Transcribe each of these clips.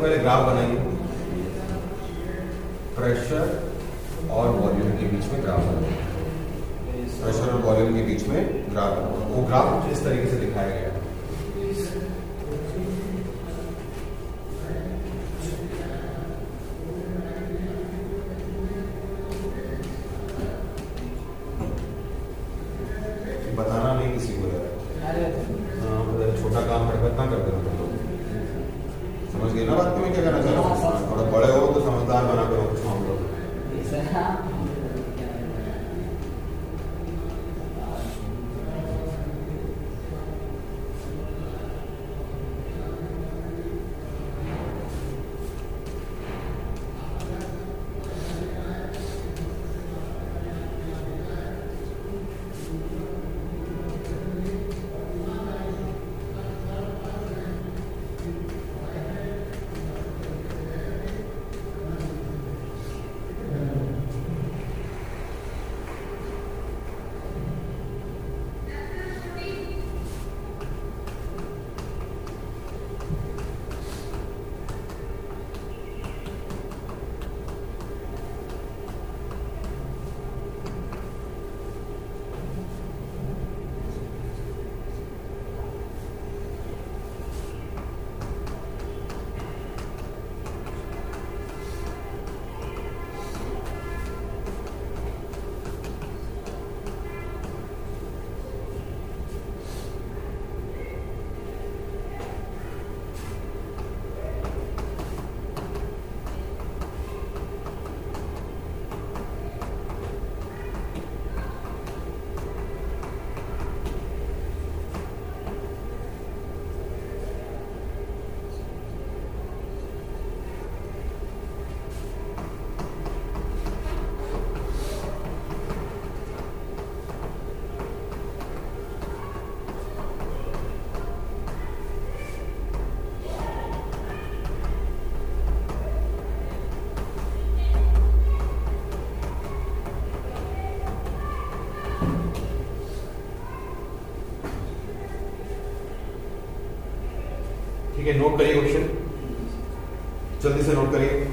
पहले ग्राफ बनाइए, प्रेशर और वॉल्यूम के बीच में ग्राफ बनाइए, प्रेशर और वॉल्यूम के बीच में ग्राफ। वो ग्राफ कुछ इस तरीके से दिखाया गया है। बताना नहीं किसी को, छोटा काम हरकत ना कर देना। समझ गए ना बात को मैं क्या कहना चाह रहा हूँ? थोड़ा बड़े हो तो समझदार बना करो कुछ मामलों में। ठीक है, नोट करिए क्वेश्चन, जल्दी से नोट करिए।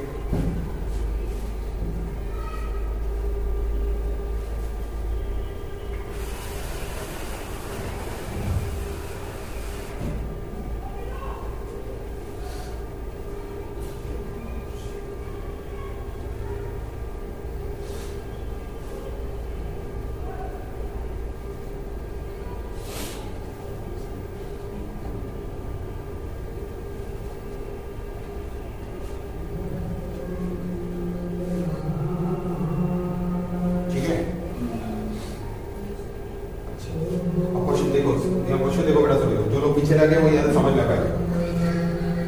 क्वेश्चन देखो बेटा, सुनिए, जो लोग पीछे लगे वो याद समझ ना पाए।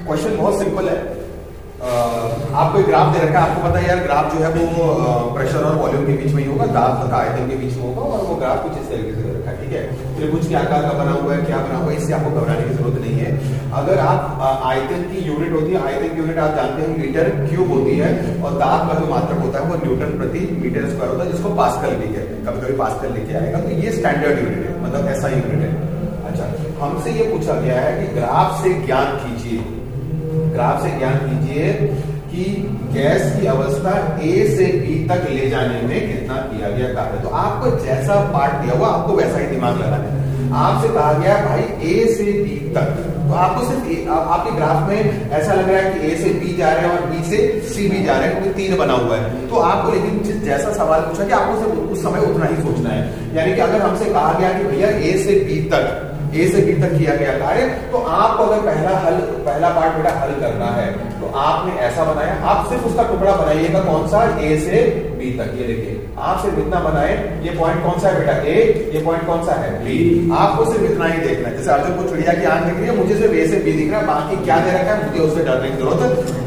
क्वेश्चन बहुत सिंपल है। आपको एक ग्राफ दे रखा है, आपको पता है यार ग्राफ जो है वो प्रेशर और वॉल्यूम के बीच में ही होगा, दाब तथा आयतन के बीच में होगा, और वो ग्राफ कुछ इस तरीके से दे रखा है। ठीक है, त्रिभुज क्या आकार का बना हुआ है, क्या बना हुआ है, इससे आपको घबराने की जरूरत नहीं है। अगर आप आयतन की यूनिट होती है, आयतन की यूनिट आप जानते हैं मीटर क्यूब होती है, और दाब का जो मात्रक होता है वो न्यूटन प्रति मीटर स्क्वायर होता है, जिसको पास्कल भी कहते हैं। कभी कभी पास्कल लेके आएगा, तो ये स्टैंडर्ड यूनिट है, मतलब ऐसा यूनिट है। अच्छा, हमसे ये पूछा गया है कि ग्राफ से ज्ञात कीजिए, ग्राफ से ज्ञात कीजिए कि गैस की अवस्था A से B तक ले जाने में कितना किया गया कार्य। तो आपको जैसा पार्ट दिया हुआ आपको वैसा ही दिमाग लगाना है। आपसे कहा गया भाई A से B तक, तो आपको सिर्फ आपके ग्राफ में ऐसा लग रहा है कि A से B जा रहे हैं और B से C भी जा रहे हैं, क्योंकि 3 बना हुआ है। तो आपको लेकिन जैसा सवाल पूछा कि आपको सिर्फ उस समय उतना ही सोचना है। यानी कि अगर हमसे कहा गया कि भैया A से B तक किया गया कार्य, तो आपको अगर पहला पार्ट बेटा हल करना है तो आपने ऐसा बनाया, आप सिर्फ उसका टुकड़ा बनाइएगा, कौन सा, A से B तक। ये देखिए, आप सिर्फ इतना बनाए, ये पॉइंट कौन सा है बेटा, A, ये पॉइंट कौन सा है, B। आपको सिर्फ इतना ही देखना है। जैसे अर्जुन को चिड़िया की आंख दिख रही है, मुझे सिर्फ A से B दिख रहा है, बाकी क्या दे रखा है मुझे उससे डरने की जरूरत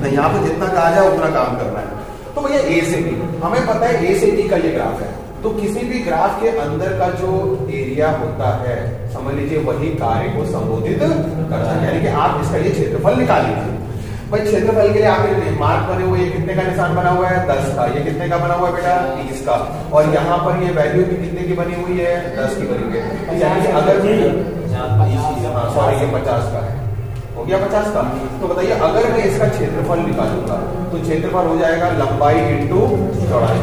नहीं। यहाँ पे जितना कहा जाए उतना काम करना है। तो भैया A से B, हमें पता है A से B का ये ग्राफ है, तो किसी भी ग्राफ के अंदर का जो एरिया होता है, समझ लीजिए वही कार्य को संबोधित करता है। यानी कि आप इसका ये क्षेत्रफल निकाल लीजिए। भाई क्षेत्रफल के लिए आपके मार्क बने हुए, ये कितने का निशान बना हुआ है, 10 का। ये कितने का बना हुआ है बेटा, 30 का। और यहाँ पर ये वैल्यू भी कितने की बनी हुई है, 10 की बनी हुई है। यानी कि अगर सॉरी ये 50 का है, गया 50 का। तो बताइए अगर मैं इसका क्षेत्रफल निकालूंगा तो क्षेत्रफल हो जाएगा लंबाई इंटू चौड़ाई।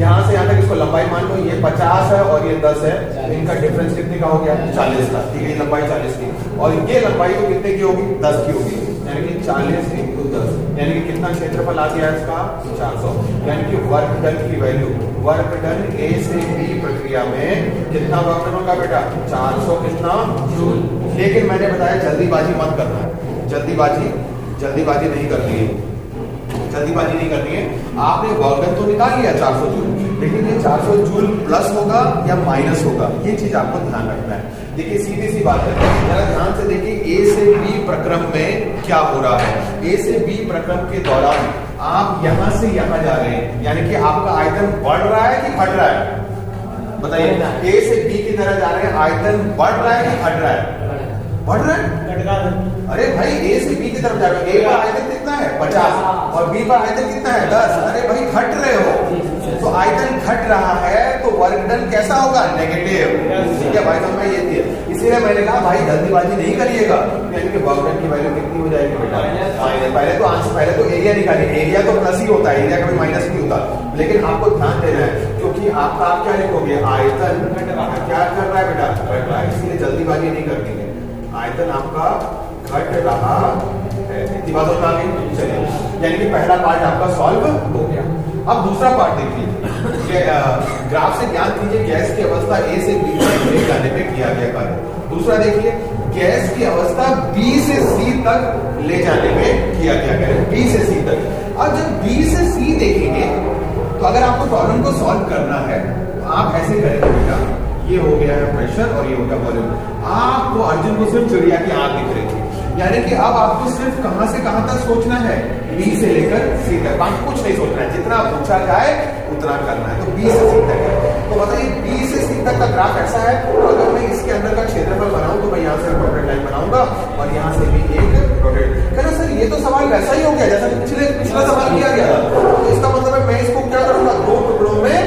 यहाँ से यहाँ तक इसको लंबाई मान लो, ये 50 है और ये 10 है, इनका डिफरेंस कितने का हो गया 40 का। ठीक है, लंबाई 40 की और ये लंबाई तो कितने की होगी 10 की होगी, यानी कि 40 इंटू 10, यानी कि कितना क्षेत्रफल आ गया इसका 400। यानी कि वर्क डन की वैल्यू, वर्क डन ए से बी प्रक्रिया में कितना वर्क डन होगा बेटा 400 कितना जूल। लेकिन मैंने बताया जल्दीबाजी मत करना है, जल्दीबाजी नहीं करनी है, जल्दीबाजी नहीं करनी है। आपने वर्क डन तो निकाल लिया 400 जूल, लेकिन ये 400 जूल प्लस होगा या माइनस होगा, ये चीज आपको ध्यान रखना है। देखिए सीधी सी बात है, जरा ध्यान से देखिए ए से बी प्रक्रम में क्या हो रहा है। ए से बी प्रक्रम के दौरान आप यहां से यहां जा रहे हैं, यानी कि आपका आयतन बढ़ रहा है कि घट रहा है, बताइए। ए से बी की तरह जा रहे हैं, आयतन बढ़ रहा है कि घट रहा है, बढ़ रहा है। अरे भाई ए से बी की तरफ जा रहे हो, ए का आयतन कितना है 50 और बी का आयतन कितना है 10, अरे भाई घट रहे हो, तो आयतन घट रहा है तो वर्क डन कैसा होगा नेगेटिव। ठीक है भाई, तो मैं ये थी, इसीलिए मैंने कहा भाई जल्दीबाजी नहीं करिएगा, यानी कि वर्क डन की वैल्यू कितनी हो जाएगी बेटा माइनस। पहले तो एरिया निकालिए, एरिया तो प्लस ही होता है, एरिया कभी माइनस नहीं होता, लेकिन आपको ध्यान देना है क्योंकि आपका आप क्या लिखोगे आयतन क्या कर रहा है बेटा घट रहा है, इसलिए जल्दीबाजी नहीं करनी है, आयतन आपका घट रहा है। इतनी बात समझ आ गई, चलिए, यानी कि पहला पार्ट आपका सॉल्व हो गया। अब दूसरा पार्ट देखिए, ग्राफ से ज्ञान कीजिए गैस की अवस्था ए से बी तक ले जाने में किया गया कार्य। दूसरा देखिए गैस की अवस्था बी से सी तक ले जाने में किया गया कार्य, बी से सी तक। अब जब बी से सी देखेंगे तो अगर आपको प्रॉब्लम को सॉल्व करना है तो आप ऐसे करेंगे बेटा, ये हो गया है प्रेशर और ये हो गया वॉल्यूम। आपको अर्जुन को सिर्फ चिड़िया की आंख दिख रही थी, यानी कि अब आपको सिर्फ कहां से कहां तक सोचना है, बी से लेकर सी तक, बाकी कुछ नहीं सोचना है, जितना पूछा जाए उतना करना है। तो बी से सी तक है, तो बताइए बी से सी तक का ग्राफ ऐसा है। तो अगर मैं इसके अंदर का क्षेत्रफल बनाऊं तो मैं यहाँ से डॉटेड लाइन बनाऊंगा और यहाँ से भी एक डॉटेड। कहना सर ये तो सवाल वैसा ही हो गया जैसा पिछला सवाल किया गया था, तो इसका मतलब है मैं इसको क्या करूंगा दो टुकड़ों में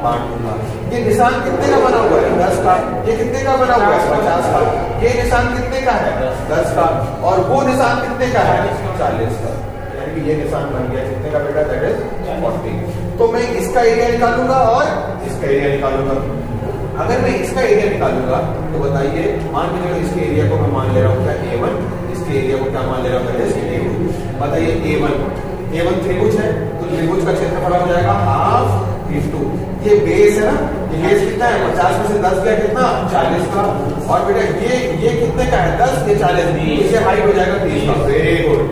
बांट दूंगा। ये निशान कितने का बना हुआ है 10 का, ये कितने का बना हुआ है 50 का, ये निशान कितने का है 10 का, और वो निशान कितने का है 40 का, यानी कि ये निशान बन गया कितने का बेटा दैट इज 40। तो मैं इसका एरिया निकालूंगा और इसका एरिया निकालूंगा। अगर मैं इसका एरिया निकालूंगा तो बताइए, मान के चलो इसके एरिया को मैं मान ले रहा हूँ क्या A1, इसके एरिया को क्या मान ले रहा हूँ A2। बताइए A1 त्रिभुज है तो त्रिभुज का क्षेत्रफल हो जाएगा हाफ इंटू ये बेस है ना, ये बेस कितना है 50 में से 10 गया कितना 40 का, और बेटा ये कितने का है 10, ये 40, इसे हाइट हो जाएगा 30 का। वेरी गुड,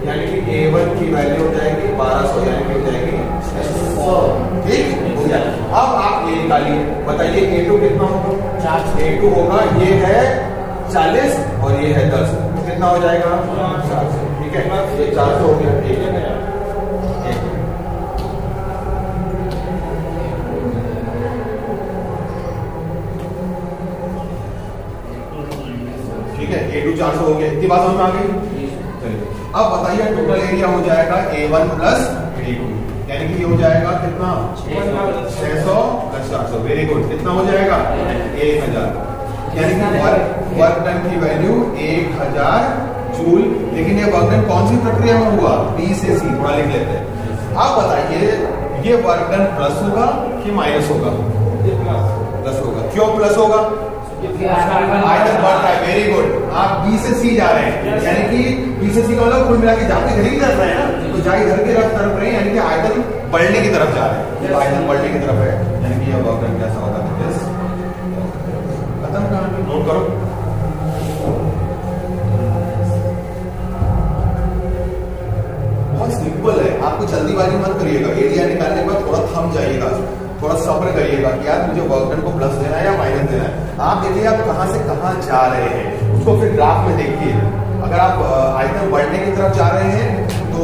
यानी कि A1 की वैल्यू हो जाएगी 1200, यानी कि हो जाएगी 600। ठीक हो गया। अब आप ये निकालिए, बताइए A2 कितना होगा, A2 होगा ये है 40 और ये है 10, कितना हो जाएगा 400। ठीक है, ये 400 हो गया। A2 400 हो गया, इतनी बात समझ में आ गई। चलिए अब बताइए टोटल एरिया हो जाएगा A1 प्लस A2, यानी कि ये हो जाएगा कितना 600 प्लस 400। वेरी गुड, कितना हो जाएगा 1000, यानी कि वर्क डन की वैल्यू 1000 जूल। लेकिन ये वर्क डन कौन सी प्रक्रिया में हुआ बी से सी, थोड़ा लिख लेते हैं। अब बताइए ये वर्क डन प्लस होगा कि माइनस होगा, प्लस होगा। क्यों प्लस होगा, आयतन बढ़ रहा है। वेरी गुड, आप बी से सी जा रहे हैं, यानी कि बी से सी का मतलब कुल मिला के जाके इधर ही चल रहे हैं ना, तो जा इधर की तरफ रहे हैं, यानी कि आयतन बढ़ने की तरफ जा रहे हैं, तो आयतन बढ़ने की तरफ है, यानी कि यह वर्क डन कैसा होगा खत्म कहानी। नोट करो, बहुत सिंपल है, आपको जल्दीबाजी मत करिएगा, एरिया निकालने के बाद थोड़ा थम जाइएगा, थोड़ा सब्र करिएगा कि यार मुझे वर्क डन को प्लस देना है या माइनस देना है। आप देखिए आप कहां से कहां जा रहे हैं, उसको फिर ग्राफ में देखिए। अगर आप आयतन बढ़ने की तरफ जा रहे हैं तो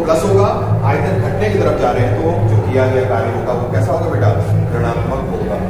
प्लस होगा, आयतन घटने की तरफ जा रहे हैं तो जो किया गया कार्य होगा वो कैसा होगा बेटा ऋणात्मक होगा।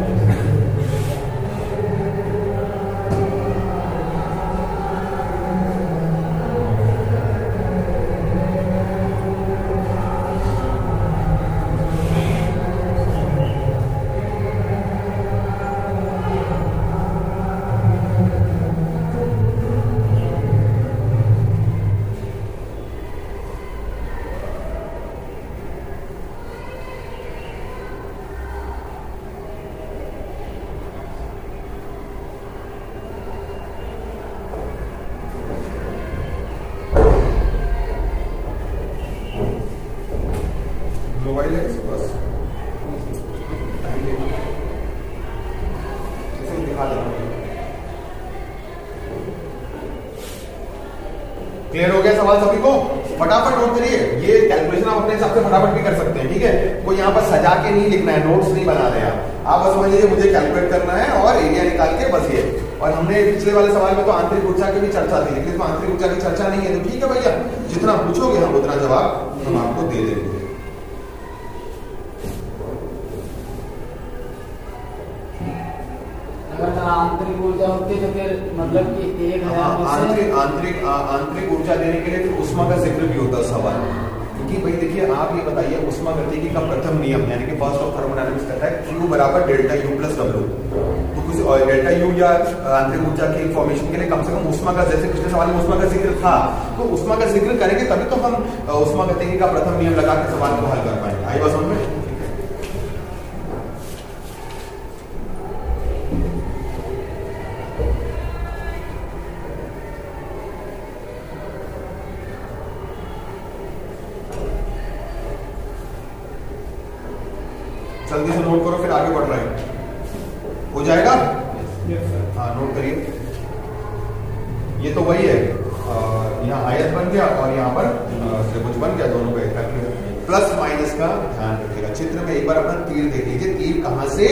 मोबाइल है बस इसे दिखा देना। क्लियर हो गया सवाल सभी को? फटाफट नोट करिए, ये कैलकुलेशन आप अपने हिसाब से फटाफट भी कर सकते हैं, ठीक है? कोई यहाँ पर सजा के नहीं लिखना है, नोट्स नहीं बना रहे आप बस समझ लीजिए मुझे कैलकुलेट करना है और एरिया निकाल के बस ये। और हमने पिछले वाले सवाल में तो आंतरिक ऊर्जा की भी चर्चा थी, लेकिन इसमें आंतरिक ऊर्जा की चर्चा नहीं है, तो ठीक है भैया, जितना पूछोगे हम उतना जवाब हम आपको दे देंगे। अगर आंतरिक ऊर्जा होती तो फिर मतलब कि एक आंतरिक ऊर्जा देने के लिए फिर उष्मा का जिक्र भी होता सवाल, क्योंकि भाई देखिए आप ये बताइए उष्मा गतिकी का प्रथम नियम यानी कि फर्स्ट ऑफ थर्मोडायनामिक्स कहता है Q बराबर डेल्टा U प्लस W। तो कुछ डेल्टा U या आंतरिक ऊर्जा के इंफॉर्मेशन के लिए कम से कम उष्मा का, जैसे पिछले सवाल में उष्मा का जिक्र था, तो उष्मा का जिक्र करेंगे तभी तो हम उष्मा गतिकी का प्रथम नियम लगा के सवाल को हल कर पाएंगे। आई बात समझ में? जल्दी से नोट करो फिर आगे बढ़ रहे हैं, हो जाएगा? हाँ नोट करिए। ये तो वही है, यहाँ आयत बन गया और यहाँ पर त्रिभुज बन गया, दोनों का इकट्ठा प्लस माइनस का ध्यान रखिएगा। चित्र में एक बार अपना तीर देख लीजिए, तीर कहां से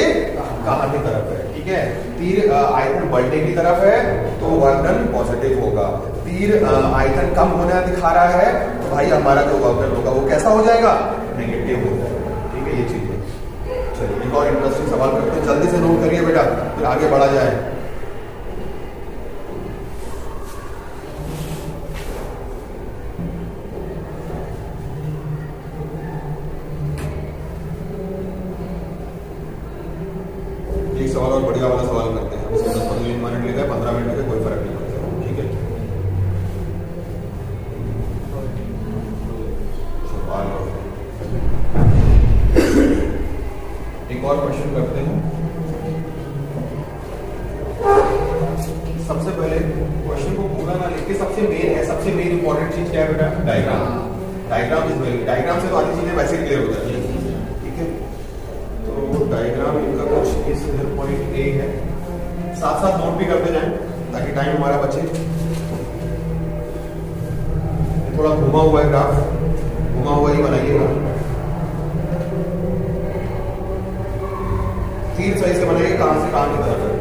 कहां की तरफ है, ठीक है? तीर आयतन बढ़ने की तरफ है तो वर्धन पॉजिटिव होगा, तीर आयतन कम होना दिखा रहा है तो भाई हमारा जो वर्धन होगा वो कैसा हो जाएगा? नेगेटिव हो जाएगा, ठीक है? ये चीज है। चलिए एक और इंटरेस्टिंग सवाल करते हैं, जल्दी से नोट करिए बेटा फिर आगे बढ़ा जाए। एक सवाल और बढ़िया वाला सवाल करते हैं, इसमें 10-15 मिनट लेगा, 15 मिनट का कोई फर्क नहीं पड़ता, ठीक है? एक और क्वेश्चन करते हैं। सबसे पहले क्वेश्चन को पूरा ना लिख के सबसे मेन इंपॉर्टेंट चीज क्या है बेटा? डायग्राम इज वेरी, डायग्राम से तो आधी चीजें वैसे क्लियर हो जाती है, ठीक है? तो डायग्राम इनका कुछ इस पॉइंट ए है, साथ साथ नोट भी करते जाएं ताकि टाइम हमारा बचे। थोड़ा घुमा हुआ है ग्राफ, घुमा हुआ ही बनाइएगा, तीर सही से बनाइए, कहां से कहां की तरफ है।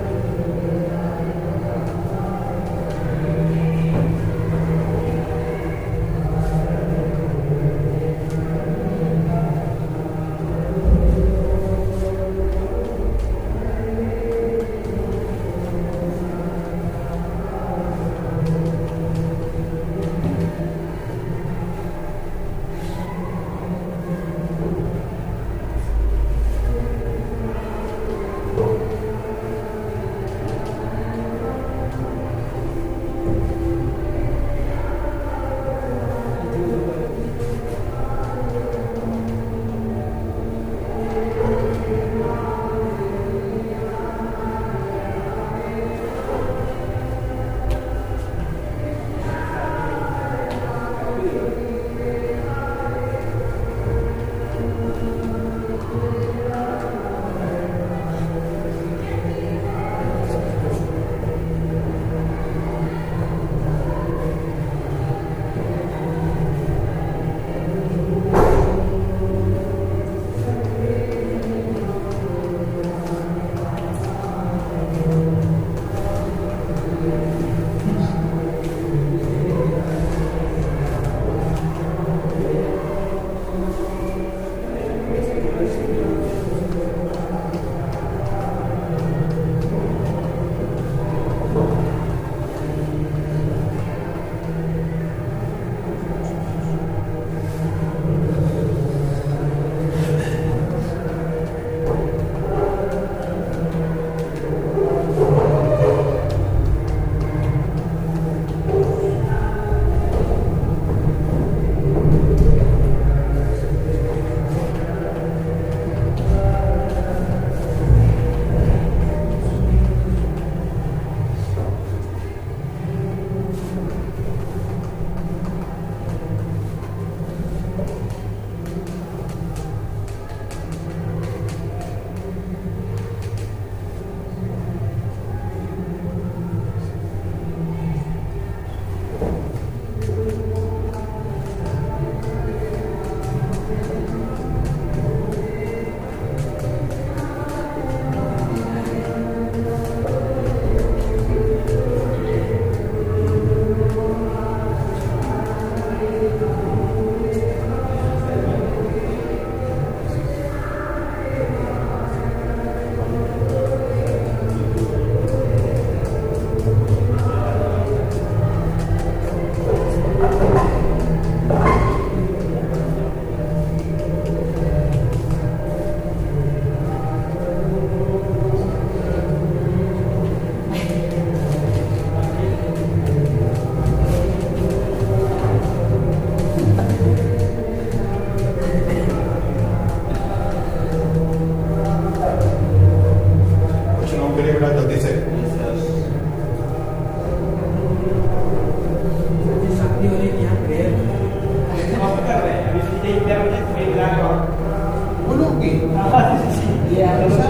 होगी। ये अच्छा,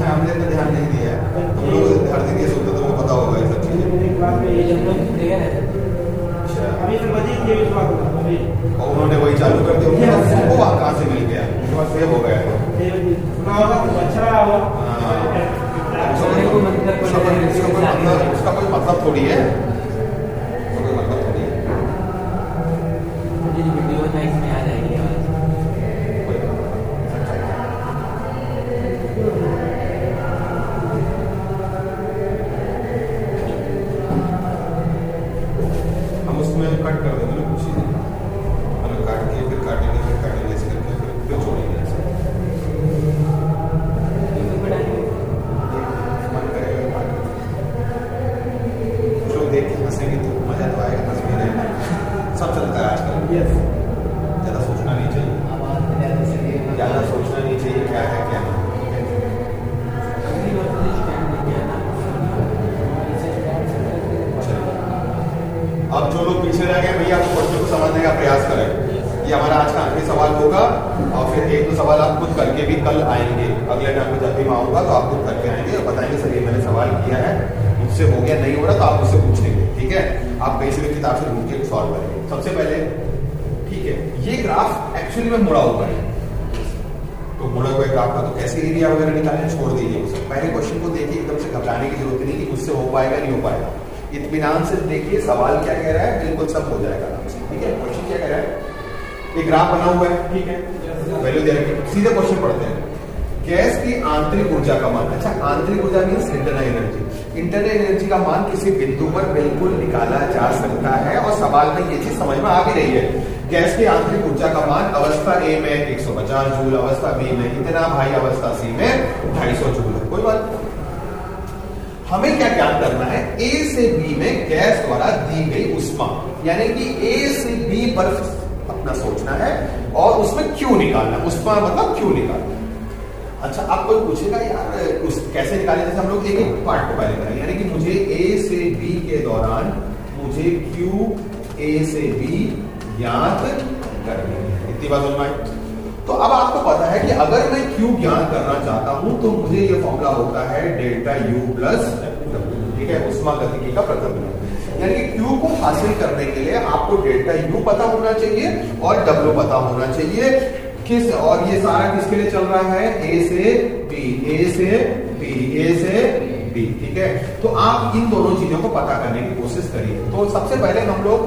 हमने तो ध्यान नहीं दिया है, तुम लोग हर दिन ये सुनते, तुम्हें पता होगा ये सब चीजें। और उन्होंने वही चालू कर दिया, उनको कहाँ से मिल गया, सेव हो गया। उसका कोई मतलब थोड़ी है, कोई मतलब थोड़ी है। वीडियो था इसमें आ जाएगी आवाज। हम उसमें कट कर देंगे कुछ चीजें, मतलब काट के फिर काटेंगे ऐसे करके फिर छोड़ेंगे ऐसे। मन करेगा काट, कुछ लोग देख के हंसेंगे तो मजा तो आएगा, हंस भी रहेगा। सब चलता है आजकल, ज्यादा सोचना नहीं चाहिए, ज्यादा सोचना नहीं चाहिए क्या है क्या नहीं। अब जो लोग पीछे रह गए भैया, वो क्वेश्चन को समझने का प्रयास करें। ये हमारा आज का आखिरी सवाल होगा, और फिर एक दो सवाल आप खुद करके भी कल आएंगे। अगले टाइम पे जब भी मैं आऊंगा तो आप खुद करके आएंगे और बताएंगे सर ये मैंने सवाल किया है, मुझसे हो गया, नहीं हो रहा तो आप मुझसे पूछेंगे, ठीक है। आप कहीं से भी किताब से ढूंढ के सॉल्व करेंगे। सबसे पहले ठीक है, ये ग्राफ एक्चुअली में मुड़ा हुआ है, तो मुड़ा हुआ ग्राफ का तो कैसे एरिया वगैरह निकालने छोड़ दीजिए उसे। पहले क्वेश्चन को देखिए, एकदम से घबराने की जरूरत नहीं कि मुझसे हो पाएगा नहीं हो पाएगा। इत्मीनान से देखिए सवाल क्या कह रहा है, बिल्कुल सब हो जाएगा आराम से, ठीक है। क्वेश्चन क्या कह रहा है, एक ग्राफ बना हुआ है, ठीक है, वैल्यू दे रखी है। सीधे क्वेश्चन पढ़ते हैं, गैस की आंतरिक ऊर्जा का मान। अच्छा, आंतरिक ऊर्जा means internal energy. Internal energy का मान किसी बिंदु पर बिल्कुल निकाला जा सकता है, और सवाल में ये चीज समझ में आ भी रही है। गैस की आंतरिक ऊर्जा का मान अवस्था ए में 150 जूल, अवस्था बी में इतना, भाई अवस्था सी में 250 जूल है। कोई बात नहीं, हमें क्या ज्ञात करना है, ए से बी में गैस द्वारा दी गई उष्मा, यानी कि ए से बी पर अपना सोचना है और उसमें क्यू निकालना, उष्मा मतलब क्यू निकालना। अच्छा, अब कोई पूछेगा यार उस कैसे निकाले, जैसे हम लोग एक एक पार्ट को पहले करें, यानी कि मुझे ए से बी के दौरान मुझे क्यू ए से बी ज्ञात करनी है। इतनी बात समझ में आई? तो अब आपको पता है कि अगर मैं क्यू ज्ञात करना चाहता हूं तो मुझे ये फॉर्मूला होता है डेल्टा यू प्लस डब्ल्यू, ठीक है, उष्मा गतिकी का प्रथम नियम। यानी कि क्यू को हासिल करने के लिए आपको डेल्टा यू पता होना चाहिए और डब्ल्यू पता होना चाहिए। किस, और ये सारा किसके लिए चल रहा है, ए से बी, ए से बी, ए से बी, ठीक है। तो आप इन दोनों चीजों को पता करने की कोशिश करिए। तो सबसे पहले हम लोग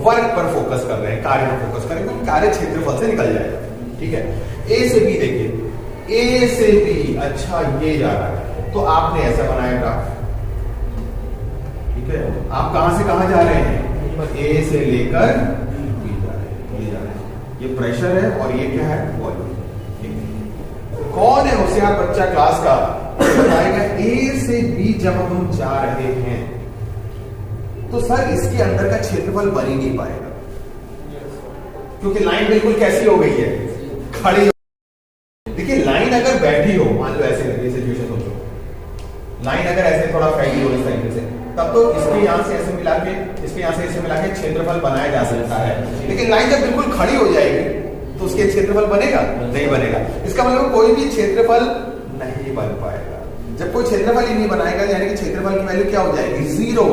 वर्क पर फोकस कर रहे हैं, कार्य पर फोकस करेंगे, कार्य क्षेत्रफल से निकल जाएगा, ठीक है। ए से बी देखिए, ए से बी, अच्छा ये जा रहा है, तो आपने ऐसा बनाया ग्राफ, ठीक है। आप कहां से कहां जा रहे हैं, ए से लेकर बी जा रहे हैं, ये जा रहे हैं, ये प्रेशर है और ये क्या है, वॉल्यूम, ठीक है। कौन है होशियार बच्चा क्लास का, बताएगा ए से बी जब हम जा रहे हैं तो सर इसके अंदर का क्षेत्रफल बन ही नहीं पाएगा, क्योंकि लाइन बिल्कुल कैसी हो गई है, खड़ी। देखिए लाइन अगर बैठी हो, मान लो ऐसे सिचुएशन हो, लाइन अगर ऐसे थोड़ा फैली हो इस तरीके से, तब तो इसके यहां से ऐसे मिला के, इसके यहां से ऐसे मिला के क्षेत्रफल बनाया जा सकता है। लेकिन लाइन जब बिल्कुल खड़ी हो जाएगी तो उसके क्षेत्रफल बनेगा, नहीं बनेगा। इसका मतलब कोई भी क्षेत्रफल नहीं बन पाएगा। जब कोई क्षेत्रफल ही नहीं बनाएगा, यानी कि क्षेत्रफल की वैल्यू क्या हो जाएगी, जीरो।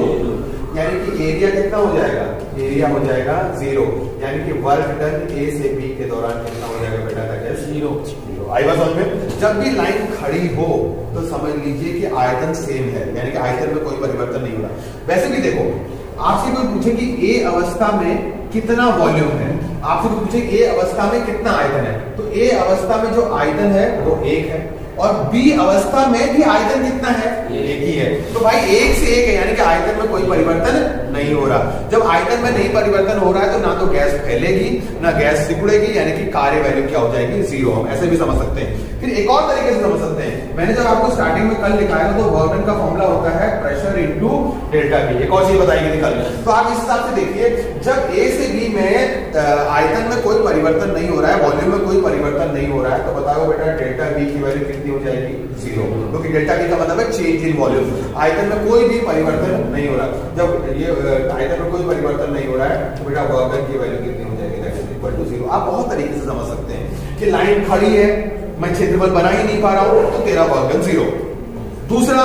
यानी कि एरिया कितना हो जाएगा, एरिया हो जाएगा जीरो। यानी कि वर्क डन ए से बी के दौरान कितना हो जाएगा बेटा, दैट इज जीरो। आई बात समझ में? जब भी लाइन खड़ी हो तो समझ लीजिए कि आयतन सेम है, यानी कि आयतन में कोई परिवर्तन नहीं हो रहा। वैसे भी देखो, आपसे कोई पूछे कि ए अवस्था में कितना वॉल्यूम है, आपसे कोई पूछे ए अवस्था में कितना आयतन है, तो ए अवस्था में जो आयतन है वो 1 है, और बी अवस्था में भी आयतन कितना है, 1 ही है। तो भाई 1 से 1 है, यानी कि आयतन में कोई परिवर्तन नहीं हो रहा। जब आयतन में नहीं परिवर्तन हो रहा है तो ना तो गैस फैलेगी ना गैस सिकुड़ेगी, यानी कि कार्य वैल्यू क्या हो जाएगी, जीरो। हम ऐसे भी समझ सकते हैं। फिर एक और तरीके से समझ सकते हैं, मैंने जब आपको स्टार्टिंग में कल लिखाया था तो वर्क डन का फॉर्मूला होता है प्रेशर इनटू डेल्टा बी। एक और चीज बताएंगे कल, तो आप इस हिसाब से देखिए, जब ए से बी में आयतन में कोई परिवर्तन नहीं हो रहा है, वॉल्यूम में कोई परिवर्तन नहीं हो रहा है, तो बताओ बेटा डेल्टा बी की वैल्यू कितनी हो जाएगी, जीरो। क्योंकि डेल्टा बी का मतलब है चेंज इन वॉल्यूम। आयतन में कोई भी परिवर्तन नहीं हो रहा। जब ये आयतन में कोई परिवर्तन नहीं हो रहा है तो बेटा वर्क डन की वैल्यू कितनी हो जाएगी, that is equal to zero. आप बहुत तरीके से समझ सकते हैं कि लाइन खड़ी है मैं क्षेत्रफल बना ही नहीं पा रहा हूं, तो तेरा वर्क डन 0। दूसरा,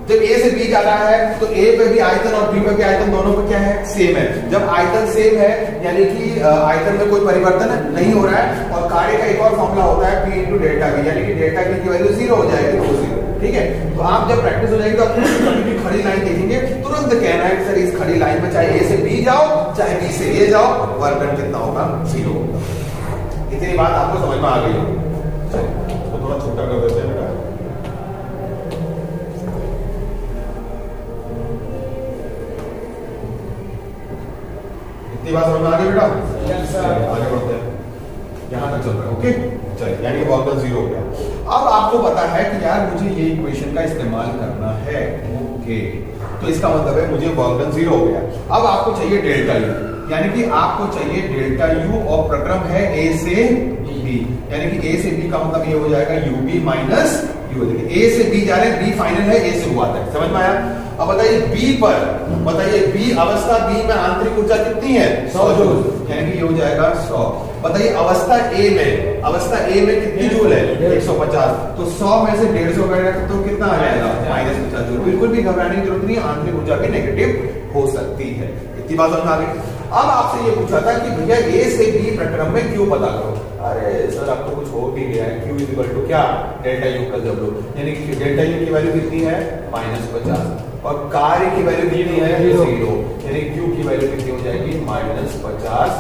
जब ए से बी जा रहा है तो ए पे भी आयतन और बी पे भी आयतन, दोनों पे क्या है, सेम है। जब आयतन सेम है यानी कि आयतन में कोई परिवर्तन नहीं हो रहा है। और कार्य का एक और फॉर्मूला होता है P इंटू डेल्टा V, यानी कि डेल्टा V की वैल्यू 0 हो जाएगी, तो 0। ठीक है, तो आप जब प्रैक्टिस हो जाएगी तो आप कभी भी खड़ी लाइन देखेंगे, तुरंत कहना है सर इस खड़ी लाइन में चाहे ए से बी जाओ चाहे बी से ए जाओ, वर्क डन कितना होगा, 0 होगा। इतनी बात आपको समझ में आ गई हो? चलिए तो थोड़ा छोटा कर देते हैं बेटा। बात समझ में आ गई बेटा? आगे बढ़ते हैं, यहां तक चल रहा है। ओके चलिए, यानी कि वर्क डन 0 हो गया। अब आपको पता है कि यार मुझे ये इक्वेशन का इस्तेमाल करना है। ओके, तो इसका मतलब है मुझे वर्क डन 0 हो गया। अब आपको चाहिए डेल्टा यू, यानी कि आपको चाहिए डेल्टा यू और प्रक्रम है ए से बी, यानी कि ए से बी का मतलब ये हो जाएगा यूबी माइनस यू। देखिए ए से बी जा रहे हैं, बी फाइनल है, ए से हुआ था, समझ में आया? अब बताइए बी पर, बताइए बी अवस्था बी में आंतरिक ऊर्जा कितनी है, 100 जूल, यानी कि ये हो जाएगा 100। बताइए अवस्था ए में, अवस्था ए में कितनी जूल है, 150, तो 100 में से 150 करेगा तो कितना आ जाएगा, -50 जूल। बिल्कुल भी घबराने की जरूरत नहीं, आंतरिक ऊर्जा भी नेगेटिव हो सकती है। इतनी बात समझ आ गई? अब आपसे ये पूछा था कि भैया ए से बी प्रक्रम में क्यों पता करो। अरे सर अब तो कुछ हो भी गया है, Q इक्वल टू क्या, डेल्टा यू का W, यानी कि डेल्टा यू की वैल्यू कितनी है, -50, और कार्य की वैल्यू कितनी है, 0, यानी Q की वैल्यू कितनी हो जाएगी, -50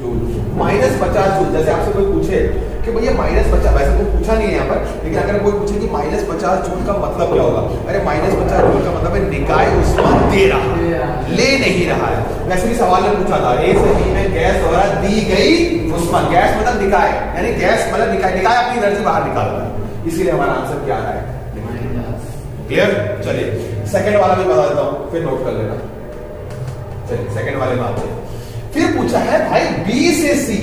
जूल। -50 जूल, जैसे आपसे कोई पूछे कि भैया -50, वैसे तो पूछा नहीं है यहाँ पर, लेकिन अगर कोई पूछे कि -50 जूल का मतलब क्या होगा, अरे -50 जूल का मतलब है निकाय ऊष्मा दे रहा है, ले नहीं रहा है। वैसे भी सवाल में पूछा था, ए से बी में गैस द्वारा दी गई ऊष्मा, गैस मतलब निकाय, यानी गैस मतलब निकाय, निकाय अपनी एनर्जी बाहर निकालता है, इसीलिए हमारा आंसर क्या आ रहा है, क्लियर? चलिए सेकंड वाला भी बता देता हूं, फिर नोट कर लेना। चलिए सेकंड वाले में आते हैं। फिर पूछा है भाई बी से सी,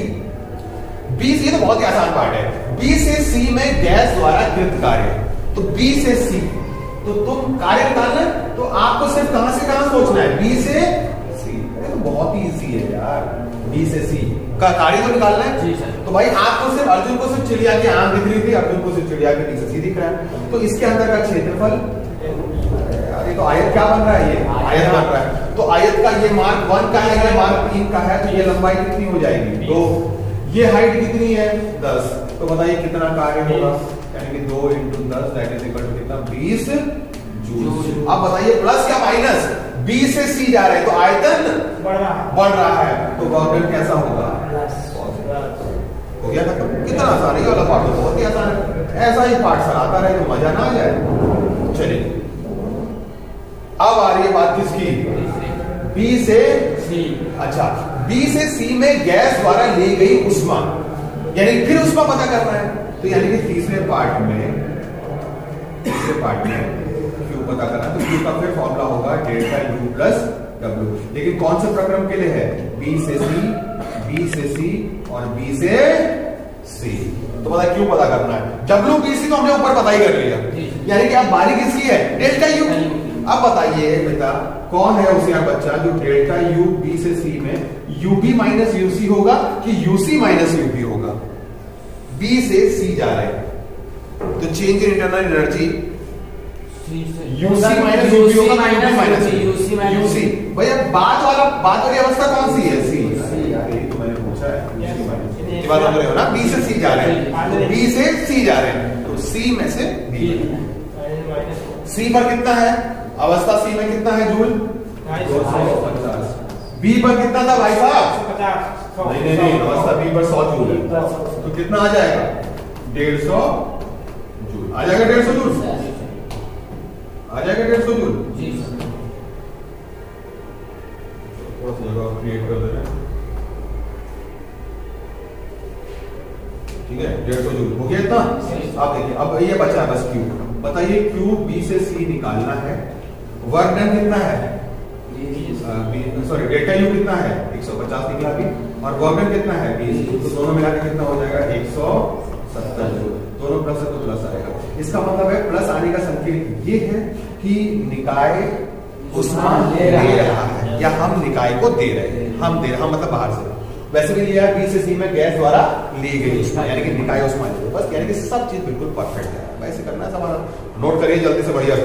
बी से, ये तो बहुत ही आसान पार्ट है, बी से सी में गैस द्वारा कृत कार्य, तो बी से सी, तो तुम कार्य निकालना, तो आपको सिर्फ कहां से कहां सोचना है, बी से सी। अरे तो बहुत ही इजी है यार, बी से सी का कार्य तो निकालना है जी सर। तो भाई आपको सिर्फ अर्जुन को सिर्फ चिड़िया की आंख दिख रही थी, अर्जुन को सिर्फ चिड़िया की नीचे सी दिख रहा है, तो इसके अंदर का क्षेत्रफल, ये तो आयत क्या बन रहा है, ये आयत बन रहा है, तो आयत का ये मार्क 1 का है, ये मार्क 3 का है, तो ये लंबाई कितनी हो जाएगी, 2, ये हाइट कितनी है, 10, तो बताइए कितना कार्य होगा, यानी कि 2 × 10 दैट इज इक्वल टू कितना, 20 जूल। अब बताइए प्लस या माइनस, बी से सी जा रहे हैं तो आयतन बढ़ रहा है, तो वर्क डन कैसा होगा, हो गया खत्म। कितना आसान है ये वाला पार्ट, तो बहुत ही आसान है, ऐसा ही पार्ट सर आता रहे तो मजा ना आ जाए। चलिए अब आ रही है बात किसकी, बी से सी। अच्छा, बी से सी में गैस द्वारा ली गई ऊष्मा, यानी फिर ऊष्मा पता करना है, तो यानी कि तीसरे पार्ट में क्यू पता करना, तो क्यू का फिर फॉर्मूला होगा डेल्टा यू प्लस डब्ल्यू, लेकिन कौन से प्रक्रम के लिए है, बी से सी, बी से सी और बी से सी, तो पता क्यों पता करना है, डब्ल्यू बी सी तो हमने ऊपर पता ही कर लिया, यानी कि अब बारी किसकी है, डेल्टा यू। अब बताइए बेटा कौन है होशियार बच्चा जो डेल्टा यू बी से सी में यूबी माइनस यूसी होगा कि यूसी माइनस यूबी होगा, बी से सी जा रहे हैं, तो change in internal energy UC minus UB होगा, यूबी माइनस यूसी। भैया बात वाली अवस्था कौन सी है, सी, यार ये तो मैंने पूछा है, यूसी माइनस, ये बात समझ रहे हो ना, बी से सी जा रहे हैं, तो बी से सी जा रहे हैं, तो सी में से बी, सी पर कितना है, अवस्था सी में कितना है जूल, 250, बी पर कितना था भाई साहब, नहीं, अवस्था बी पर 100 जूल है, तो कितना आ जाएगा, 150 जूल आ जाएगा, 150 जूल आ जाएगा, 150 जूल जी। थोड़ा सा जगह क्रिएट कर देना, ठीक है, 150 जूल हो गया इतना। आप देखिए अब ये बचा बस क्यू, बताइए क्यू बी से सी निकालना है, वर्क डन कितना है, सॉरी डेल्टा यू कितना है, 150 निकला अभी, और वर्क डन कितना है 20, तो दोनों मिला के कितना हो जाएगा 170 जूल, दोनों प्लस है तो प्लस आएगा। इसका मतलब है प्लस आने का संकेत ये है कि निकाय ऊष्मा दे रहा है, या हम निकाय को दे रहे हैं, हम मतलब बाहर से, वैसे भी लिया है बी से सी में गैस द्वारा ली गई ऊष्मा, यानी कि निकाय ऊष्मा, बस यानी कि सब चीज बिल्कुल परफेक्ट है। वैसे करना है, सब नोट करिए जल्दी से, बढ़िया।